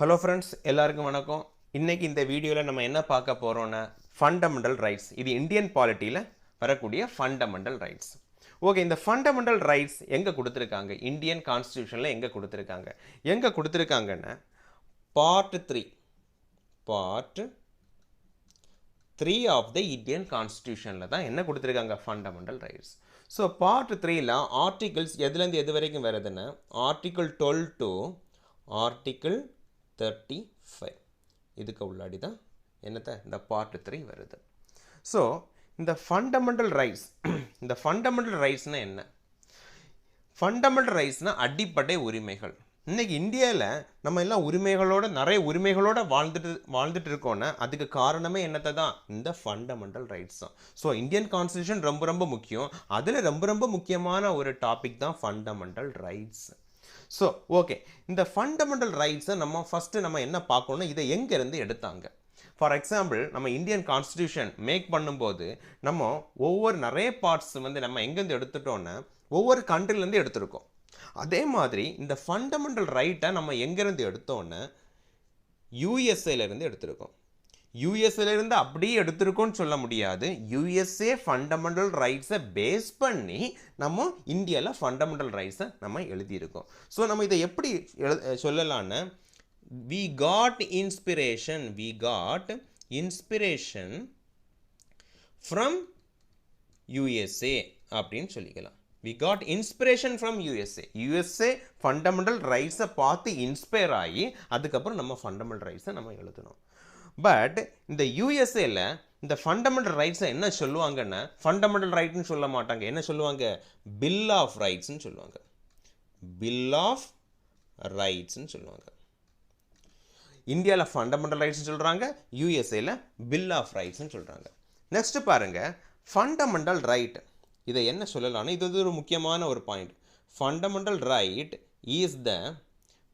Hello friends, எல்லாருக்கும் வணக்கம். இன்றைக்கி இந்த வீடியோவில் நம்ம என்ன பார்க்க போகிறோன்னா ஃபண்டமெண்டல் ரைட்ஸ். இது இந்தியன் பாலிட்டியில் வரக்கூடிய ஃபண்டமெண்டல் ரைட்ஸ். ஓகே, இந்த ஃபண்டமெண்டல் ரைட்ஸ் எங்கே கொடுத்துருக்காங்க? இந்தியன் கான்ஸ்டியூஷனில் எங்கே கொடுத்துருக்காங்கன்னா part three of the Indian கான்ஸ்டியூஷனில் தான் என்ன கொடுத்துருக்காங்க? Fundamental rights. ஸோ பார்ட் 3ல் ஆர்டிகல்ஸ் எதுலேருந்து எது வரைக்கும் வருதுன்னா ஆர்டிகிள் 12 to ஆர்டிகிள் 35 இதுக்கு உள்ளாடி தான் என்னத்தை இந்த பார்ட் 3 வருது. ஸோ இந்த ஃபண்டமெண்டல் ரைட்ஸ்னால் என்ன? ஃபண்டமெண்டல் ரைட்ஸ்னால் அடிப்படை உரிமைகள். இன்றைக்கி இந்தியாவில் நம்ம எல்லாம் நிறைய உரிமைகளோடு வாழ்ந்துட்டு இருக்கோன்னா அதுக்கு காரணமே என்னத்தை தான்? இந்த ஃபண்டமெண்டல் ரைட்ஸ் தான். ஸோ இந்தியன் கான்ஸ்டியூஷன் ரொம்ப முக்கியம். அதில் ரொம்ப முக்கியமான ஒரு டாபிக் தான் ஃபண்டமெண்டல் ரைட்ஸ். ஸோ ஓகே, இந்த ஃபண்டமெண்டல் ரைட்ஸை நம்ம என்ன பார்க்கணும்னா இதை எங்கேருந்து எடுத்தாங்க? ஃபார் எக்ஸாம்பிள், நம்ம இந்தியன் கான்ஸ்டியூஷன் மேக் பண்ணும்போது நம்ம நிறைய பார்ட்ஸ் நம்ம எங்கேருந்து எடுத்துட்டோன்னா ஒவ்வொரு கண்ட்ரிலேருந்து எடுத்திருக்கோம். அதே மாதிரி இந்த ஃபண்டமெண்டல் ரைட்டை நம்ம எங்கேருந்து எடுத்தோன்னா யூஎஸ்ஏலேருந்து எடுத்திருக்கோம். யூஎஸ்ஏலேருந்து அப்படியே எடுத்திருக்கோன்னு சொல்ல முடியாது. யூஎஸ்ஏ ஃபண்டமெண்டல் ரைட்ஸை பேஸ் பண்ணி நம்ம இந்தியாவில் ஃபண்டமெண்டல் ரைட்ஸை நம்ம எழுதியிருக்கோம். ஸோ நம்ம இதை எப்படி சொல்லலான்னு we got inspiration from USA அப்படின்னு சொல்லிக்கலாம். we got inspiration from USA fundamental ரைட்ஸை பார்த்து இன்ஸ்பயர் ஆகி அதுக்கப்புறம் நம்ம ஃபண்டமெண்டல் ரைட்ஸை நம்ம எழுதணும். பட் இந்த யூஎஸ்ஏல இந்த ஃபண்டமெண்டல் ரைட்ஸை என்ன சொல்லுவாங்கன்னா ஃபண்டமெண்டல் ரைட்னு சொல்ல மாட்டாங்க. என்ன சொல்லுவாங்க? பில் ஆஃப் ரைட்ஸ்ன்னு சொல்லுவாங்க. பில் ஆஃப் ரைட்ஸ்ன்னு சொல்லுவாங்க. இந்தியாவில் ஃபண்டமெண்டல் ரைட்ஸ்னு சொல்கிறாங்க, யூஎஸ்ஏல பில் ஆஃப் ரைட்ஸ்ன்னு சொல்கிறாங்க. நெக்ஸ்ட் பாருங்க, ஃபண்டமெண்டல் ரைட் இதை என்ன சொல்லலாம்னு இது ஒரு முக்கியமான ஒரு point. Fundamental right is the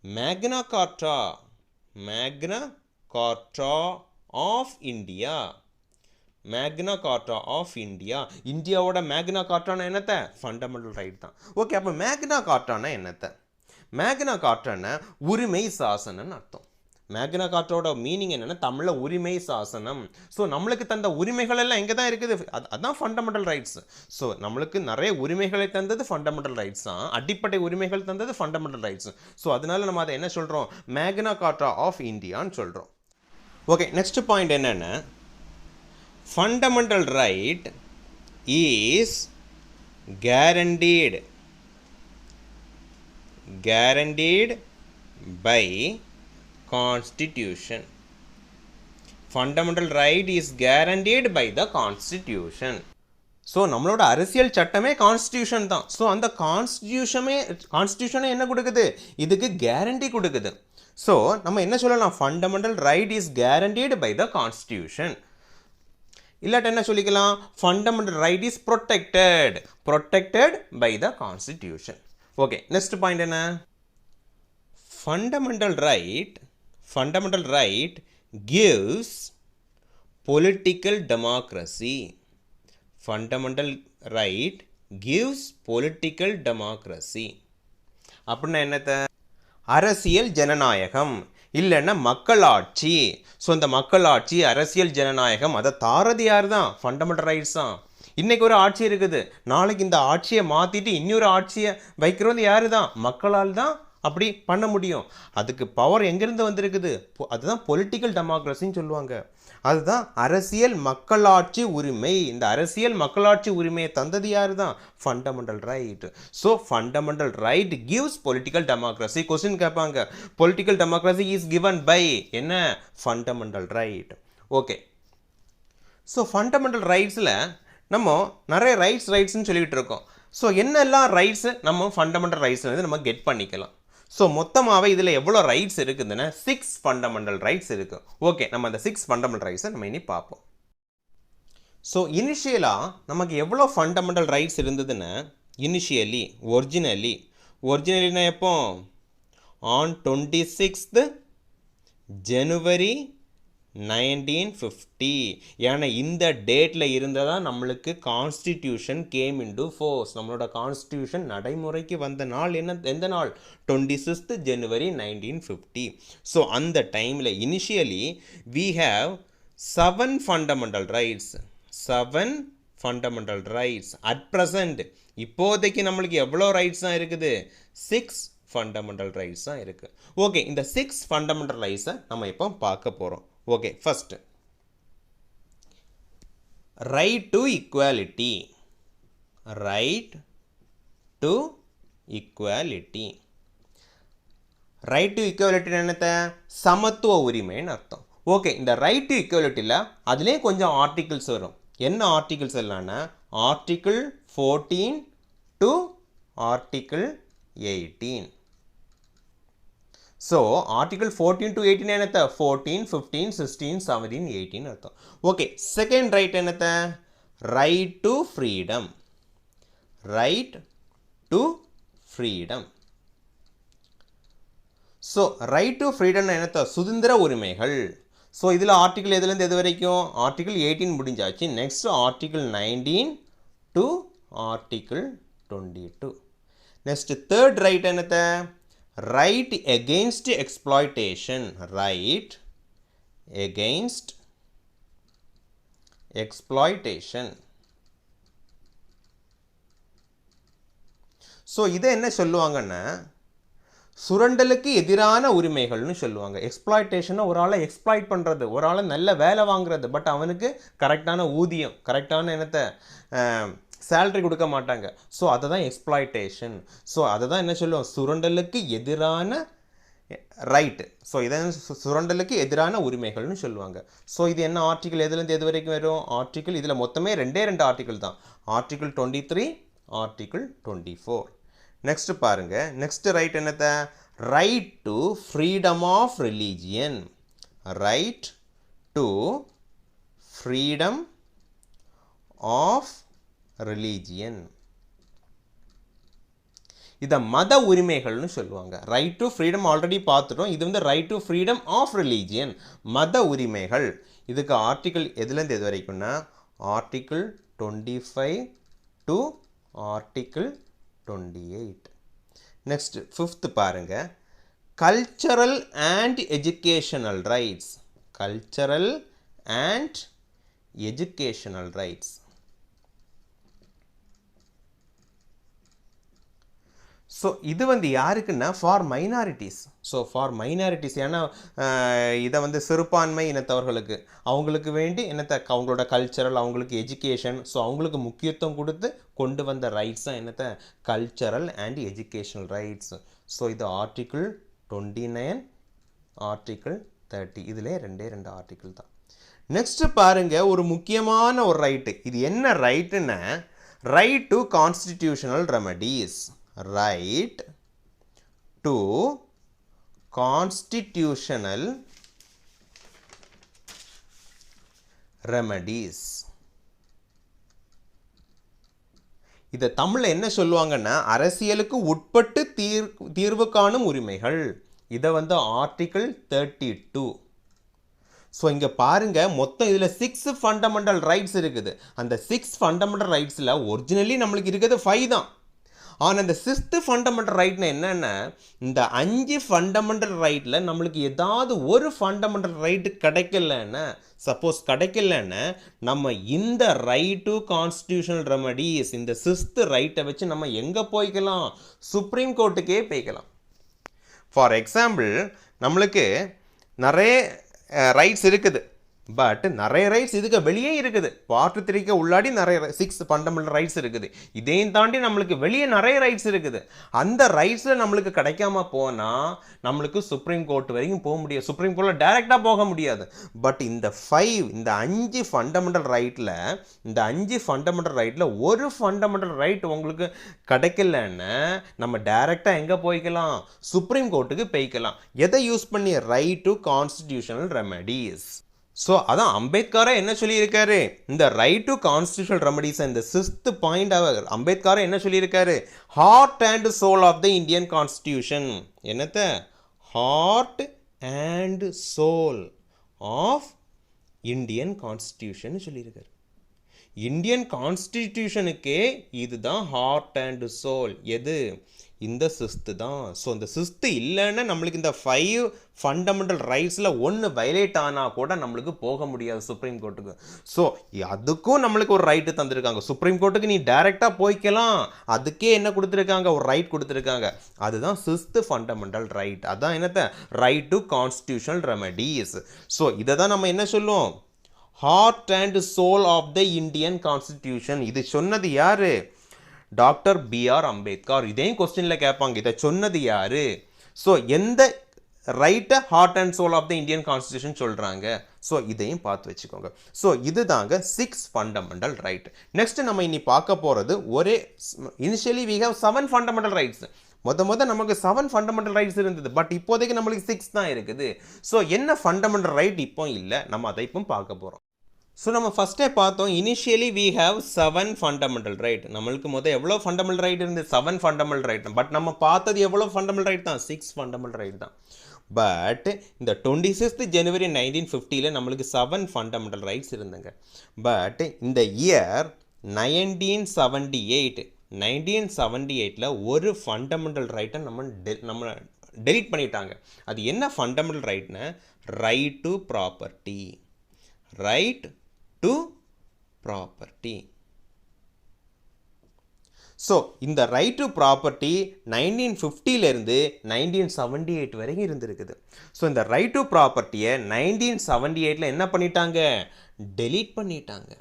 மேக்னா கார்ட்டா ஆஃப் இந்தியா. மேக்னா கார்ட்டா ஆஃப் இந்தியா. இந்தியாவோட மேக்னா கார்ட்டானா என்னத்த? ஃபண்டமெண்டல் ரைட் தான். ஓகே, அப்போ மேக்னா கார்ட்டானா என்னத்த? மேக்னா கார்ட்டானா உரிமை சாசனம்னு அர்த்தம். மேக்னா கார்ட்டாவோட மீனிங் என்னென்னா தமிழில் உரிமை சாசனம். ஸோ நம்மளுக்கு தந்த உரிமைகள் எல்லாம் எங்கே தான் இருக்குது? அதுதான் ஃபண்டமெண்டல் ரைட்ஸ். ஸோ நம்மளுக்கு நிறைய உரிமைகளை தந்தது ஃபண்டமெண்டல் ரைட்ஸ் தான். அடிப்படை உரிமைகள் தந்தது ஃபண்டமெண்டல் ரைட்ஸ். ஸோ அதனால நம்ம அதை என்ன சொல்கிறோம்? மேக்னா கார்ட்டா ஆஃப் இந்தியான்னு சொல்கிறோம். ஓகே, நெக்ஸ்ட் பாயிண்ட் என்னென்னா fundamental right is guaranteed by Constitution. Fundamental right is guaranteed by the Constitution. So நம்மளோட அரசியல் சட்டமே கான்ஸ்டியூஷன் தான். ஸோ அந்த கான்ஸ்டியூஷனே என்ன கொடுக்குது? இதுக்கு கேரண்டி கொடுக்குது. ஸோ நம்ம என்ன சொல்லலாம்? Fundamental right is guaranteed by the Constitution. இல்லாட்ட என்ன சொல்லிக்கலாம்? Fundamental right is protected by the Constitution. Okay, next point என்ன? Fundamental right gives political democracy. Fundamental right gives political democracy. அப்படின்னா என்னத்த? அரசியல் ஜனநாயகம் இல்லைன்னா மக்களாட்சி. ஸோ இந்த மக்களாட்சி, அரசியல் ஜனநாயகம் அதை தாரது யார் தான்? ஃபண்டமெண்டல் ரைட்ஸ் தான். இன்றைக்கி ஒரு ஆட்சி இருக்குது, நாளைக்கு இந்த ஆட்சியை மாற்றிட்டு இன்னொரு ஆட்சியை வைக்கிறது யார் தான்? மக்களால் தான் அப்படி பண்ண முடியும். அதுக்கு பவர் எங்கேருந்து வந்திருக்குது? அதுதான் பொலிட்டிக்கல் டெமோக்ரஸின்னு சொல்லுவாங்க. அதுதான் அரசியல் மக்களாட்சி உரிமை. இந்த அரசியல் மக்களாட்சி உரிமையை தந்தது யார் தான்? Fundamental right. So fundamental right gives political democracy. Question கேட்பாங்க, political democracy is given by என்ன? Fundamental right. Okay, so fundamental ரைட்ஸில் நம்ம நிறைய ரைட்ஸ்னு சொல்லிகிட்டு இருக்கோம். ஸோ என்னெல்லாம் ரைட்ஸு நம்ம ஃபண்டமெண்டல் ரைட்ஸ்லேருந்து நம்ம கெட் பண்ணிக்கலாம்? ஸோ மொத்தமாகவே இதில் எவ்வளோ ரைட்ஸ் இருக்குதுன்னா 6 ஃபண்டமெண்டல் ரைட்ஸ் இருக்குது. ஓகே, நம்ம அந்த 6 ஃபண்டமெண்டல் ரைட்ஸை நம்ம இனி பார்ப்போம். ஸோ இனிஷியலாக நமக்கு எவ்வளோ ஃபண்டமெண்டல் ரைட்ஸ் இருந்ததுன்னா ஒரிஜினலினா எப்போ? On 26th January 1950. ஏன்னா இந்த டேட்டில் இருந்ததான் நம்மளுக்கு கான்ஸ்டிடியூஷன் கேம் இன்டு ஃபோர்ஸ். நம்மளோட கான்ஸ்டிடியூஷன் நடைமுறைக்கு வந்த நாள் எந்த நாள்? 26th January 1950. ஸோ அந்த டைமில் initially we have 7 fundamental rights. 7 fundamental rights. At present இப்போதைக்கு நம்மளுக்கு எவ்வளோ ரைட்ஸ் தான் இருக்குது? 6 ஃபண்டமெண்டல் ரைட்ஸ் தான் இருக்குது. ஓகே, இந்த 6 ஃபண்டமெண்டல் ரைட்ஸை நம்ம இப்போ பார்க்க போகிறோம். Okay, first right to equality. Right to equality. Right to equality என்னத்த? சமத்துவ உரிமைன்னு அர்த்தம். ஓகே, இந்த ரைட் டு ஈக்குவாலிட்டியில் அதுலேயே கொஞ்சம் ஆர்டிகிள்ஸ் வரும். என்ன ஆர்டிகிள்ஸ் எல்லாம்னா article 14 to article 18. So article 14 to 18 என்னத்த? 14, 15, 16, 17, 18 அர்த்தம். ஓகே, செகண்ட் ரைட் என்னத்த? Right to freedom. Right to freedom. So right to freedom என்னத்த? சுதந்திர உரிமைகள். ஸோ இதில் ஆர்டிகிள் எதுலேருந்து எது வரைக்கும்? ஆர்டிகிள் 18 முடிஞ்சாச்சு. Next article 19 to article 22. Next third right என்னத்த? Right against exploitation. Right against exploitation. So இதை என்ன சொல்லுவாங்கன்னா சுரண்டலுக்கு எதிரான உரிமைகள்னு சொல்லுவாங்க. எக்ஸ்ப்ளாய்டேஷனை ஒரு ஆளை எக்ஸ்ப்ளாய்ட் பண்ணுறது, ஒரு ஆளை நல்ல வேலை வாங்குறது, பட் அவனுக்கு கரெக்டான ஊதியம், கரெக்டான என்னத்தை சேலரி கொடுக்க மாட்டாங்க. ஸோ அதை தான் எக்ஸ்ப்ளாய்டேஷன். ஸோ அதை தான் என்ன சொல்லுவோம்? சுரண்டலுக்கு எதிரான ரைட்டு. ஸோ இதை சுரண்டலுக்கு எதிரான உரிமைகள்னு சொல்லுவாங்க. ஸோ இது என்ன ஆர்டிகிள் எதுலேருந்து எது வரைக்கும் வரும்? ஆர்டிகிள் இதில் மொத்தமே 2 ஆர்டிகிள் தான். Article 23, article 24. நெக்ஸ்ட் பாருங்க. நெக்ஸ்ட் ரைட் என்னத்த? Right to freedom of religion. Right to freedom of religion. இதை மத உரிமைகள்னு சொல்லுவாங்க. ரைட் டு ஃப்ரீடம் ஆல்ரெடி பார்த்துட்டோம். இது வந்து right to freedom of religion, மத உரிமைகள். இதுக்கு ஆர்டிகிள் எதுலேருந்து எது வரைக்கும்னா article 25 to article 28. Next fifth பாருங்க. Cultural and educational rights. Cultural and educational rights. So இது வந்து யாருக்குன்னா for minorities. So for minorities, ஏன்னா இதை வந்து சிறுபான்மை இனத்தவர்களுக்கு, அவங்களுக்கு வேண்டி அவங்களோட கல்ச்சரல், அவங்களுக்கு எஜுகேஷன், ஸோ அவங்களுக்கு முக்கியத்துவம் கொடுத்து கொண்டு வந்த ரைட்ஸ் தான் என்னத்தை? Cultural and educational rights. So இது ஆர்டிகிள் 29, ஆர்டிகிள் 30. இதிலே 2 ஆர்டிகிள் தான். நெக்ஸ்ட் பாருங்க, ஒரு முக்கியமான ஒரு ரைட்டு. இது என்ன ரைட்டுன்னா right to constitutional remedies. Right to constitutional remedies. இதை தமிழில் என்ன சொல்லுவாங்கன்னா அரசியலுக்கு உட்பட்டு தீர்வு காணும் உரிமைகள். இதை வந்து ஆர்டிகிள் 32. ஸோ இங்கே பாருங்க, மொத்தம் இதில் 6 ஃபண்டமெண்டல் ரைட்ஸ் இருக்குது. அந்த 6 ஃபண்டமெண்டல் ரைட்ஸில் ஒரிஜினலி நம்மளுக்கு இருக்கிறது 5 தான். ஆனால் இந்த 6th ஃபண்டமெண்டல் ரைட்னா என்னென்னா, இந்த 5 ஃபண்டமெண்டல் ரைட்டில் நம்மளுக்கு ஏதாவது ஒரு ஃபண்டமெண்டல் ரைட்டு கிடைக்கலன்னா, சப்போஸ் கிடைக்கலன்னா நம்ம இந்த ரைட் டு கான்ஸ்டிடியூஷனல் ரெமடிஸ், இந்த 6th ரைட்டை வச்சு நம்ம எங்கே போய்க்கலாம்? சுப்ரீம் கோர்ட்டுக்கே போய்க்கலாம். ஃபார் எக்ஸாம்பிள், நம்மளுக்கு நிறைய ரைட்ஸ் இருக்குது, பட் நிறைய ரைட்ஸ் இதுக்கு வெளியே இருக்குது. பார்ட் 3க்கு உள்ளாடி நிறைய 6 ஃபண்டமெண்டல் ரைட்ஸ் இருக்குது. இதையும் தாண்டி நம்மளுக்கு வெளியே நிறைய ரைட்ஸ் இருக்குது. அந்த ரைட்ஸில் நம்மளுக்கு கிடைக்காம போனால் நம்மளுக்கு சுப்ரீம் கோர்ட் வரைக்கும் போக முடியாது. சுப்ரீம் கோர்ட்டில் டைரெக்டாக போக முடியாது. பட் இந்த 5 ஃபண்டமெண்டல் ரைட்டில், இந்த 5 ஃபண்டமெண்டல் ரைட்டில் ஒரு ஃபண்டமெண்டல் ரைட் உங்களுக்கு கிடைக்கலன்னு நம்ம டைரெக்டாக எங்கே போய்க்கலாம்? சுப்ரீம் கோர்ட்டுக்கு போய்க்கலாம். எதை யூஸ் பண்ணி? Right to constitutional remedies. So அதான் அம்பேத்கரை என்ன சொல்லியிருக்காரு? இந்த ரைட் டு கான்ஸ்டிடியூஷனல் ரெமடிஸ், இந்த 6th பாயிண்ட் அம்பேத்கரை என்ன சொல்லியிருக்காரு? Heart and soul of the Indian constitution. என்னத்த? Heart and soul of Indian constitution சொல்லியிருக்காரு. இந்தியன் கான்ஸ்டிடியூஷனுக்கே இதுதான் ஹார்ட் அண்ட் சோல். எது? இந்த சிஸ்து தான். ஸோ இந்த சிஸ்து இல்லைன்னா நம்மளுக்கு இந்த 5 ஃபண்டமெண்டல் ரைட்ஸில் ஒன்று வயலேட் ஆனால் கூட நம்மளுக்கு போக முடியாது சுப்ரீம் கோர்ட்டுக்கு. ஸோ அதுக்கும் நம்மளுக்கு ஒரு ரைட்டு தந்திருக்காங்க. சுப்ரீம் கோர்ட்டுக்கு நீ டைரெக்டாக போய்க்கலாம், அதுக்கே என்ன கொடுத்துருக்காங்க, ஒரு ரைட் கொடுத்துருக்காங்க. அதுதான் சிஸ்து ஃபண்டமெண்டல் ரைட். அதான் என்னத்த right to constitutional remedies. So இதை தான் நம்ம என்ன சொல்லுவோம், heart and soul of the Indian constitution. இது சொன்னது யாரு? Doctor B.R. அம்பேத்கர். இதையும் கொஸ்டினில் கேட்பாங்க, இதை சொன்னது யாரு? ஸோ எந்த ரைட்டை heart and soul of the Indian constitution சொல்கிறாங்க? ஸோ இதையும் பார்த்து வச்சுக்கோங்க. ஸோ இதுதாங்க 6 ஃபண்டமெண்டல் ரைட். நெக்ஸ்ட் நம்ம இனி பார்க்க போகிறது ஒரே initially we have 7 fundamental rights. நமக்கு 7 ஃபண்டமெண்டல் ரைட்ஸ் இருந்தது, பட் இப்போதைக்கு நம்மளுக்கு 6 தான் இருக்குது. ஸோ என்ன ஃபண்டமெண்டல் ரைட் இப்போ இல்லை, நம்ம அதை இப்போ பார்க்க போகிறோம். ஸோ நம்ம ஃபஸ்ட்டே பார்த்தோம், initially we have 7 fundamental right. நம்மளுக்கு எவ்வளோ ஃபண்டமெண்டல் ரைட் இருந்து 7 ஃபண்டமெண்டல் ரைட். பட் நம்ம பார்த்தது எவ்வளோ ஃபண்டமெண்டல் ரைட் தான், 6 ஃபண்டமெண்டல் ரைட் தான். பட் இந்த 26th January 1950 நம்மளுக்கு 7 ஃபண்டமெண்டல் ரைட்ஸ் இருந்துங்க. பட் இந்த இயர் 1978 ஒரு ஃபண்டமெண்டல் ரைட்டை நம்ம டெலீட் பண்ணிட்டாங்க. அது என்ன ஃபண்டமெண்டல் ரைட்னா, right to property. Right to property. So இந்த ரைட் டு ப்ராப்பர்ட்டி 1950 1978 வரைக்கும் இருந்திருக்குது. ஸோ இந்த ரைட் டு ப்ராப்பர்ட்டியை 1978 என்ன பண்ணிட்டாங்க, டெலீட் பண்ணிட்டாங்க.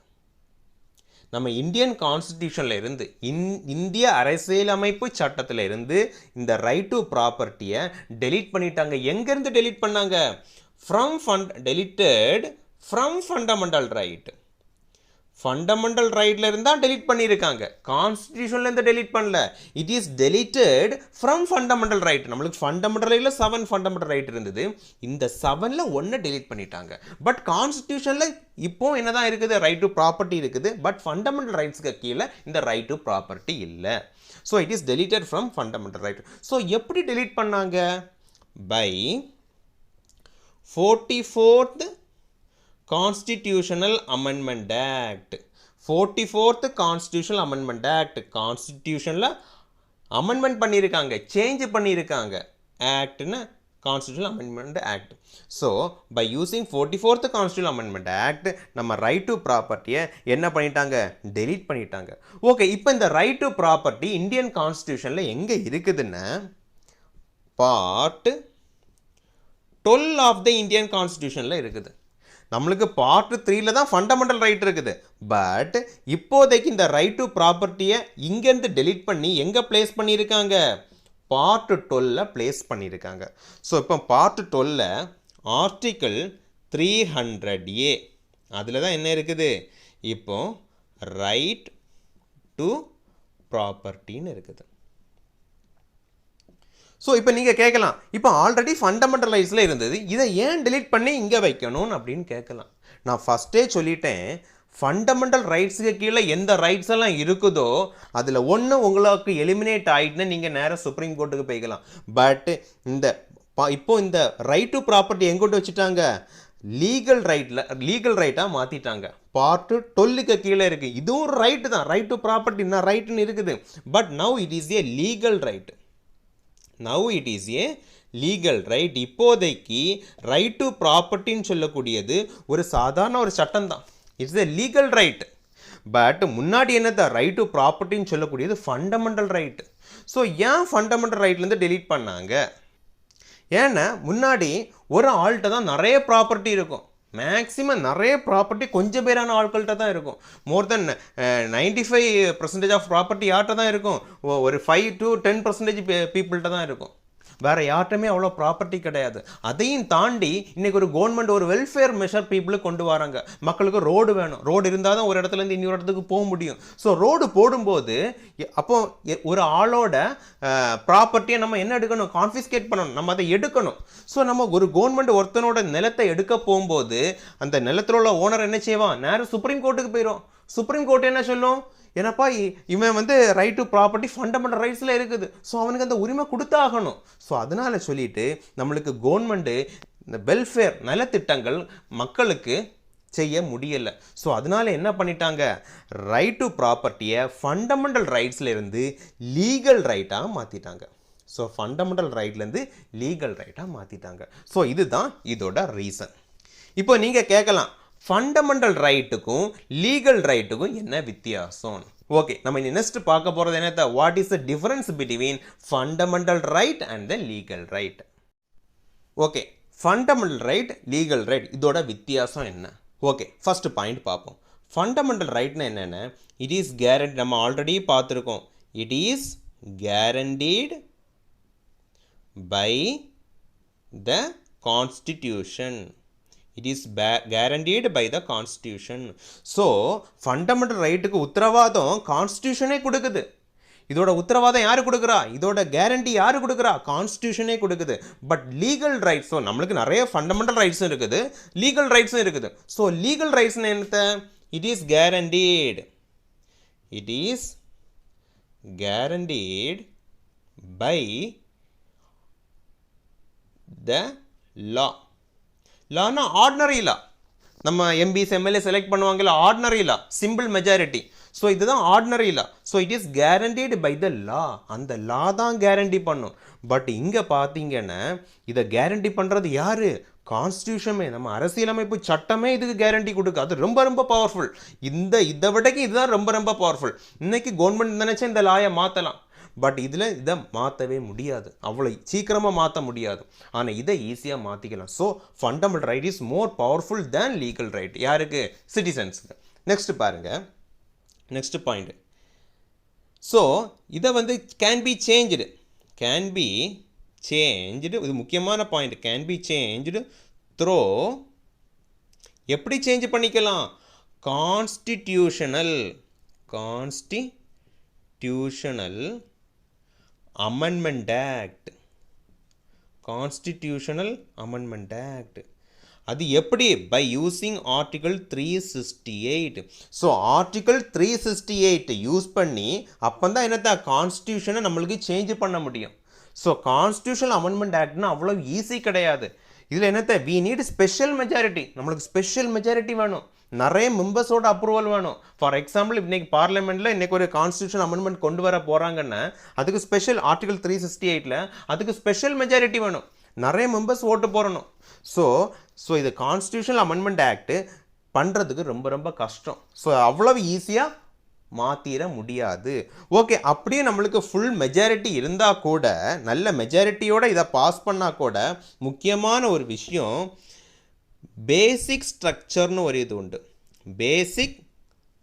நம்ம இந்தியன் கான்ஸ்டிடியூஷனில் இருந்து இந்திய அரசியலமைப்பு சட்டத்தில் இருந்து இந்த ரைட் டு ப்ராப்பர்ட்டியை டெலீட் பண்ணிட்டாங்க. எங்கேருந்து டெலீட் பண்ணாங்க? Deleted from fundamental right. Fundamental ரைட்ல இருந்தா டெலீட் பண்ணியிருக்காங்க, கான்ஸ்டிடியூஷன்ல இருந்து டெலீட் பண்ணல. It is deleted from fundamental right. நம்மளுக்கு ஃபண்டமெண்டல் ரைட்ல 7 ஃபண்டமெண்டல் ரைட் இருந்தது, இந்த 7ல 1 டெலீட் பண்ணிட்டாங்க. பட் கான்ஸ்டிடியூஷன்ல இப்போ என்னதான் இருக்குது, ரைட் டு ப்ராப்பர்ட்டி இருக்குது. பட் ஃபண்டமெண்டல் ரைட்ஸ்க்கு கீழே இந்த ரைட் டு ப்ராப்பர்ட்டி இல்லை. So it is deleted from fundamental right. So எப்படி டெலீட் பண்ணாங்க? By 44th Constitutional Amendment Act. 44th Constitutional Amendment Act. கான்ஸ்டிடியூஷனில் அமெண்ட்மெண்ட் பண்ணியிருக்காங்க, சேஞ்ச் பண்ணியிருக்காங்க. ஆக்ட்னு Constitutional Amendment Act. So by using 44th Constitutional Amendment Act நம்ம right to ப்ராப்பர்ட்டியை என்ன பண்ணிட்டாங்க, டெலீட் பண்ணிட்டாங்க. ஓகே, இப்போ இந்த ரைட் டு ப்ராப்பர்ட்டி இந்தியன் கான்ஸ்டிடியூஷனில் எங்கே இருக்குதுன்னா, பார்ட் 12 ஆஃப் த இந்தியன் கான்ஸ்டிடியூஷனில் இருக்குது. நம்மளுக்கு பார்ட் 3ல தான் ஃபண்டமெண்டல் ரைட் இருக்குது. பட் இப்போதைக்கு இந்த ரைட் டு ப்ராப்பர்ட்டியை இங்கேருந்து டெலீட் பண்ணி எங்கே பிளேஸ் பண்ணியிருக்காங்க, பார்ட் 12ல பிளேஸ் பண்ணியிருக்காங்க. ஸோ இப்போ பார்ட் 12ல ஆர்டிக்கிள் 300A அதில் தான் என்ன இருக்குது, இப்போ ரைட் டு ப்ராப்பர்ட்டின்னு இருக்குது. ஸோ இப்போ நீங்கள் கேட்கலாம், இப்போ ஆல்ரெடி ஃபண்டமெண்டல் ரைட்ஸில் இருந்தது, இதை ஏன் டெலீட் பண்ணி இங்கே வைக்கணும் அப்படின்னு கேட்கலாம். நான் ஃபஸ்ட்டே சொல்லிட்டேன், ஃபண்டமெண்டல் ரைட்ஸுக்கு கீழே எந்த ரைட்ஸ் எல்லாம் இருக்குதோ அதில் ஒன்று உங்களுக்கு எலிமினேட் ஆகிட்டுன்னு நீங்கள் நேராக சுப்ரீம் கோர்ட்டுக்கு போய்க்கலாம். பட் இப்போ இந்த ரைட் டு ப்ராப்பர்ட்டி எங்கோட்டு வச்சுட்டாங்க, லீகல் ரைட்டாக மாற்றிட்டாங்க. பார்ட் 12க்கு கீழே இருக்குது. இதுவும் ஒரு ரைட்டு தான், ரைட் டு ப்ராப்பர்ட்டி நான் ரைட்டுன்னு இருக்குது. But now it is a legal right. Now it is a legal right. இப்போதைக்கு ரைட் டு ப்ராப்பர்ட்டின்னு சொல்லக்கூடியது ஒரு சாதாரண ஒரு சட்டம் தான், it's a legal right. But முன்னாடி என்னதான் ரைட் டு ப்ராப்பர்ட்டின்னு சொல்லக்கூடியது ஃபண்டமெண்டல் ரைட். ஸோ ஏன் ஃபண்டமெண்டல் ரைட்லேருந்து டெலீட் பண்ணாங்க? ஏன்னா முன்னாடி ஒரு ஆள்கிட்ட தான் நிறைய ப்ராப்பர்ட்டி இருக்கும், மேக்ஸிமம் நிறைய ப்ராப்பர்ட்டி கொஞ்சம் பேரான ஆட்கள்கிட்ட தான் இருக்கும். மோர் தென் 95% ஆஃப் ப்ராப்பர்ட்டி யார்கிட்ட தான் இருக்கும், ஒரு 5 to 10% பீப்புள்கிட்ட தான் இருக்கும். வேறு யார்ட்டுமே அவ்வளோ ப்ராப்பர்ட்டி கிடையாது. அதையும் தாண்டி இன்றைக்கி ஒரு கவர்மெண்ட் ஒரு வெல்ஃபேர் மெஷர் பீப்புளுக்கு கொண்டு வராங்க. மக்களுக்கு ரோடு வேணும், ரோடு இருந்தால் தான் ஒரு இடத்துலேருந்து இன்னொரு இடத்துக்கு போக முடியும். ஸோ ரோடு போடும்போது அப்போ ஒரு ஆளோட ப்ராப்பர்ட்டியை நம்ம என்ன எடுக்கணும், கான்ஃபிஸ்கேட் பண்ணணும், நம்ம அதை எடுக்கணும். ஸோ நம்ம ஒரு கவர்மெண்ட் ஒருத்தனோட நிலத்தை எடுக்க போகும்போது அந்த நிலத்தில் உள்ள ஓனர் என்ன செய்வான், நேரம் சுப்ரீம் கோர்ட்டுக்கு போயிடும். சுப்ரீம் கோர்ட் என்ன சொல்லும், ஏன்னாப்பா இவன் ரைட் டு ப்ராப்பர்ட்டி ஃபண்டமெண்டல் ரைட்ஸில் இருக்குது, ஸோ அவனுக்கு அந்த உரிமை கொடுத்தாகணும். ஸோ அதனால் சொல்லிட்டு நம்மளுக்கு கவர்மெண்ட்டு இந்த வெல்ஃபேர் நலத்திட்டங்கள் மக்களுக்கு செய்ய முடியலை. ஸோ அதனால என்ன பண்ணிட்டாங்க, ரைட் டு ப்ராப்பர்ட்டியை ஃபண்டமெண்டல் ரைட்ஸில் இருந்து லீகல் ரைட்டாக மாற்றிட்டாங்க. ஸோ ஃபண்டமெண்டல் ரைட்லேருந்து லீகல் ரைட்டாக மாற்றிட்டாங்க. ஸோ இதுதான் இதோட ரீசன். இப்போ நீங்கள் கேட்கலாம், ஃபண்டமெண்டல் ரைட்டுக்கும் லீகல் ரைட்டுக்கும் என்ன வித்தியாசம்? ஓகே, நம்ம நெக்ஸ்ட் பார்க்க போகிறது என்ன, what is the difference between fundamental right and the legal right. Okay, fundamental right, legal right இதோட வித்தியாசம் என்ன? ஓகே, ஃபர்ஸ்ட் பாயிண்ட் பார்ப்போம். ஃபண்டமெண்டல் ரைட்னா என்னென்ன, இட் இஸ் கேரண்டி, நம்ம ஆல்ரெடி பார்த்துருக்கோம், it is guaranteed by the constitution. It is guaranteed by the constitution. So fundamental ரைட்டுக்கு உத்தரவாதம் கான்ஸ்டிடியூஷனே கொடுக்குது. இதோட உத்தரவாதம் யாரு கொடுக்குறா, இதோட கேரண்டி யாரு கொடுக்குறா, கான்ஸ்டிடியூஷனே கொடுக்குது. பட் லீகல் ரைட்ஸ், ஸோ நம்மளுக்கு நிறைய ஃபண்டமெண்டல் ரைட்ஸும் இருக்குது, லீகல் ரைட்ஸும் இருக்குது. ஸோ லீகல் ரைட்ஸ்னு என்னத்த, it is guaranteed, it is guaranteed by the law. லானா ஆர்டினரி லா, நம்ம எம்பிஸ் எம்எல்ஏ செலக்ட் பண்ணுவாங்கல்ல, ordinary law, simple majority. So இதுதான் ordinary law. So it is guaranteed by the law, அந்த law தான் guarantee பண்ணும். But இங்கே பார்த்தீங்கன்னா இதை கேரண்டி பண்ணுறது யாரு, கான்ஸ்டியூஷனே, நம்ம அரசியலமைப்பு சட்டமே இதுக்கு கேரண்டி கொடுக்கு. அது ரொம்ப ரொம்ப பவர்ஃபுல். இதை விடக்கு இதுதான் ரொம்ப ரொம்ப பவர்ஃபுல். இன்னைக்கு கவர்மெண்ட் நினைச்சா இந்த லாயை மாற்றலாம், பட் இதில் இதை மாற்றவே முடியாது, அவ்வளோ சீக்கிரமாக மாற்ற முடியாது. ஆனால் இதை ஈஸியாக மாற்றிக்கலாம். So fundamental right is more powerful than legal right. யாருக்கு, சிட்டிசன்ஸுக்கு. நெக்ஸ்ட் பாருங்க, நெக்ஸ்ட் பாயிண்ட். ஸோ இதை வந்து can be changed, can be changed, இது முக்கியமான point. Can be changed through, எப்படி சேஞ்ச் பண்ணிக்கலாம், constitutional amendment act, constitutional amendment act. அது எப்படி, by using article 368. So article 368 use பண்ணி அப்போ தான் என்னத்த, கான்ஸ்டியூஷனை நம்மளுக்கு சேஞ்ச் பண்ண முடியும். ஸோ கான்ஸ்டியூஷனல் அமெண்ட்மெண்ட் ஆக்ட்னா அவ்வளோ ஈஸி கிடையாது. இதில் என்னத்த, வி நீட் ஸ்பெஷல் மெஜாரிட்டி, நம்மளுக்கு ஸ்பெஷல் மெஜாரிட்டி வேணும், நிறைய மெம்பர்ஸோட அப்ரூவல் வேணும். ஃபார் எக்ஸாம்பிள், இன்னைக்கு பார்லிமெண்ட்டில் இன்னைக்கு ஒரு கான்ஸ்டியூஷன் அமெண்ட்மெண்ட் கொண்டு வர போகிறாங்கன்னா அதுக்கு ஸ்பெஷல் ஆர்டிகல் 368ல் அதுக்கு ஸ்பெஷல் மெஜாரிட்டி வேணும், நிறைய மெம்பர்ஸ் ஓட்டு போடணும். ஸோ இது கான்ஸ்டியூஷனல் அமெண்ட்மெண்ட் ஆக்ட் பண்ணுறதுக்கு ரொம்ப ரொம்ப கஷ்டம். ஸோ அவ்வளவு ஈஸியாக மாற்றிட முடியாது. ஓகே, அப்படியே நம்மளுக்கு ஃபுல் மெஜாரிட்டி இருந்தால் கூட, நல்ல மெஜாரிட்டியோடு இதை பாஸ் பண்ணால் கூட, முக்கியமான ஒரு விஷயம் பேசிக் ஸ்ட்ரக்சர்னு ஒரு இது உண்டு, பேசிக்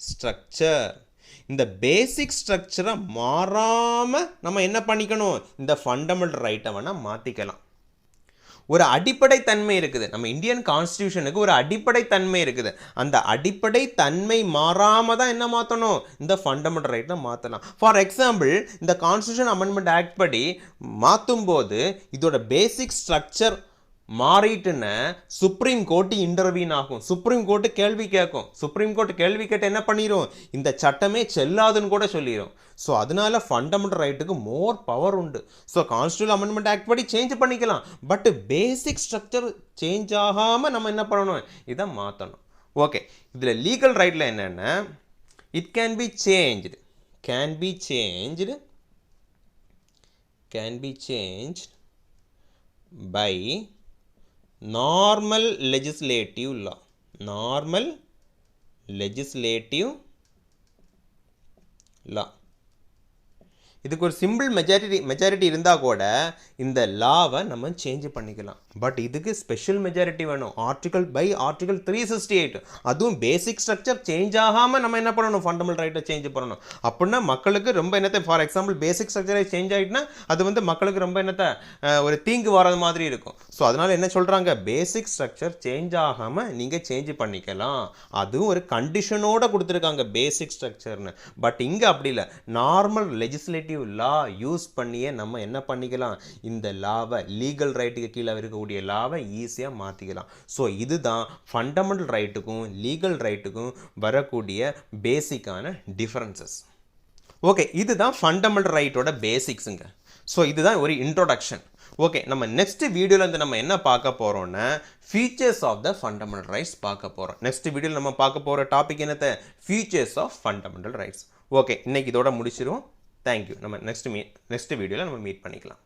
ஸ்ட்ரக்சர். இந்த பேசிக் ஸ்ட்ரக்சரை மாறாமல் நம்ம என்ன பண்ணிக்கணும், இந்த ஃபண்டமெண்டல் ரைட்டை வேணால் மாற்றிக்கலாம். ஒரு அடிப்படை தன்மை இருக்குது, நம்ம இந்தியன் கான்ஸ்டியூஷனுக்கு ஒரு அடிப்படை தன்மை இருக்குது. அந்த அடிப்படை தன்மை மாறாமல் தான் என்ன மாற்றணும், இந்த ஃபண்டமெண்டல் ரைட்டை மாற்றலாம். ஃபார் எக்ஸாம்பிள், இந்த கான்ஸ்டியூஷன் அமெண்ட்மெண்ட் ஆக்ட் படி மாற்றும் போது இதோட பேசிக் ஸ்ட்ரக்சர் மாறிட்டுன்னு சுப்ரீம் கோர்ட்டு இன்டர்வீன் ஆகும், சுப்ரீம் கோர்ட்டு கேள்வி கேட்கும். சுப்ரீம் கோர்ட் கேள்வி கேட்டு என்ன பண்ணிடும், இந்த சட்டமே செல்லாதுன்னு கூட சொல்லிடும். ஸோ அதனால ஃபண்டமெண்டல் ரைட்டுக்கு மோர் பவர் உண்டு. ஸோ கான்ஸ்டியூஷன் அமெண்ட்மெண்ட் ஆக்ட் படி சேஞ்ச் பண்ணிக்கலாம், பட் பேசிக் ஸ்ட்ரக்சர் சேஞ்ச் ஆகாமல் நம்ம என்ன பண்ணணும், இதை மாற்றணும். ஓகே, இதில் லீகல் ரைட்டில் என்னென்னா, it can be changed, can be changed by normal legislative law, normal legislative law. இதுக்கு ஒரு சிம்பிள் மெஜாரிட்டி இருந்தால் கூட இந்த லாவை நம்ம சேஞ்ச் பண்ணிக்கலாம். பட் இதுக்கு ஸ்பெஷல் மெஜாரிட்டி வேணும், ஆர்டிகல் 368. அதுவும் பேசிக் ஸ்ட்ரக்சர் சேஞ்ச் ஆகாமல் நம்ம என்ன பண்ணணும், ஃபண்டமெண்டல் ரைட்டை சேஞ்ச் பண்ணணும். அப்படின்னா மக்களுக்கு ரொம்ப என்னத்தை, ஃபார் எக்ஸாம்பிள் பேசிக் ஸ்ட்ரக்சரை சேஞ்ச் ஆகிட்டுனா அது வந்து மக்களுக்கு ரொம்ப என்னத்தை, ஒரு தீங்கு வர்றது மாதிரி இருக்கும். ஸோ அதனால் என்ன சொல்கிறாங்க, பேசிக் ஸ்ட்ரக்சர் சேஞ்ச் ஆகாமல் நீங்கள் சேஞ்ச் பண்ணிக்கலாம். அதுவும் ஒரு கண்டிஷனோடு கொடுத்துருக்காங்க பேசிக் ஸ்ட்ரக்சர்னு. பட் இங்கே அப்படி இல்லை, நார்மல் லெஜிஸ்லேட்டிவ் லா யூஸ் பண்ணியே நம்ம என்ன பண்ணிக்கலாம், இந்த லாவை, லீகல் ரைட்டுக்கு கீழே இருக்கக்கூடிய லாவை ஈஸியாக மாற்றிக்கலாம். ஸோ இதுதான் ஃபண்டமெண்டல் ரைட்டுக்கும் லீகல் ரைட்டுக்கும் வரக்கூடிய பேசிக்கான டிஃபரன்சஸ். ஓகே, இதுதான் ஃபண்டமெண்டல் ரைட்டோட பேசிக்ஸுங்க. ஸோ இதுதான் ஒரு இன்ட்ரோடக்ஷன். ஓகே, நம்ம நெக்ஸ்ட் வீடியோல வந்து நம்ம என்ன பார்க்க போறோம்னா features of the fundamental rights பார்க்க போறோம். நெக்ஸ்ட் வீடியோல நம்ம பார்க்க போற டாபிக் என்னது? Features of fundamental rights. Okay, இன்னைக்கு இதோட முடிச்சிருவோம். Thank you. நம்ம நெக்ஸ்ட் வீடியோல நம்ம மீட் பண்ணிக்கலாம்.